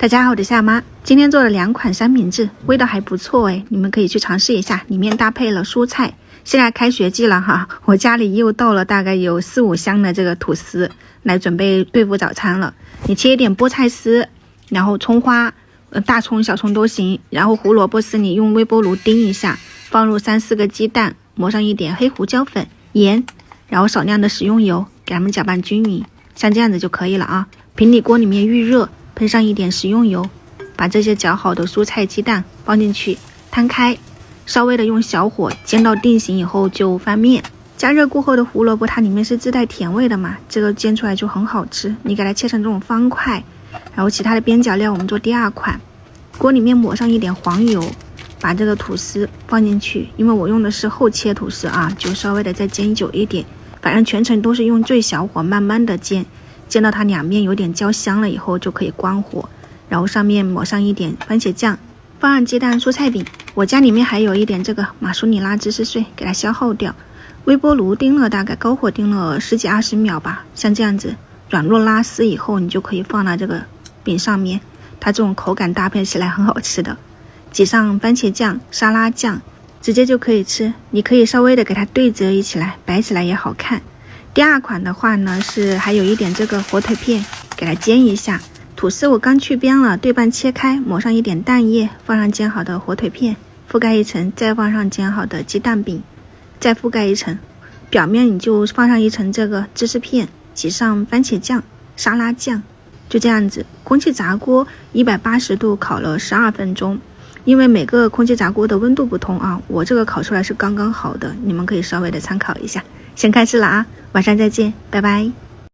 大家好，我是夏妈。今天做了2款三明治，味道还不错哎，你们可以去尝试一下。里面搭配了蔬菜。现在开学季了哈，我家里又到了大概有4、5箱的这个吐司，来准备对付早餐了。你切一点菠菜丝，然后葱花，大葱、小葱都行。然后胡萝卜丝你用微波炉叮一下，放入3、4个鸡蛋，抹上一点黑胡椒粉、盐，然后少量的食用油，给它们搅拌均匀，像这样子就可以了啊。平底锅里面预热。喷上一点食用油，把这些搅好的蔬菜、鸡蛋放进去，摊开，稍微的用小火煎到定型以后就翻面。加热过后的胡萝卜它里面是自带甜味的嘛，这个煎出来就很好吃。你给它切成这种方块，然后其他的边角料我们做第2款。锅里面抹上一点黄油，把这个吐司放进去，因为我用的是厚切吐司啊，就稍微的再煎久一点。反正全程都是用最小火慢慢的煎。煎到它两面有点焦香了以后就可以关火，然后上面抹上一点番茄酱，放上鸡蛋、蔬菜饼。我家里面还有一点这个马苏里拉芝士碎，给它消耗掉。微波炉叮了大概高火叮了10几20秒吧，像这样子软弱拉丝以后，你就可以放到这个饼上面，它这种口感搭配起来很好吃的。挤上番茄酱、沙拉酱，直接就可以吃。你可以稍微的给它对折一起来，摆起来也好看。第2款的话呢，是还有一点这个火腿片，给它煎一下。吐司我刚去边了，对半切开，抹上一点蛋液，放上煎好的火腿片，覆盖一层，再放上煎好的鸡蛋饼，再覆盖一层，表面你就放上一层这个芝士片，挤上番茄酱、沙拉酱，就这样子。空气炸锅180度烤了12分钟，因为每个空气炸锅的温度不同啊，我这个烤出来是刚刚好的，你们可以稍微的参考一下。先开始了啊，晚上再见，拜拜。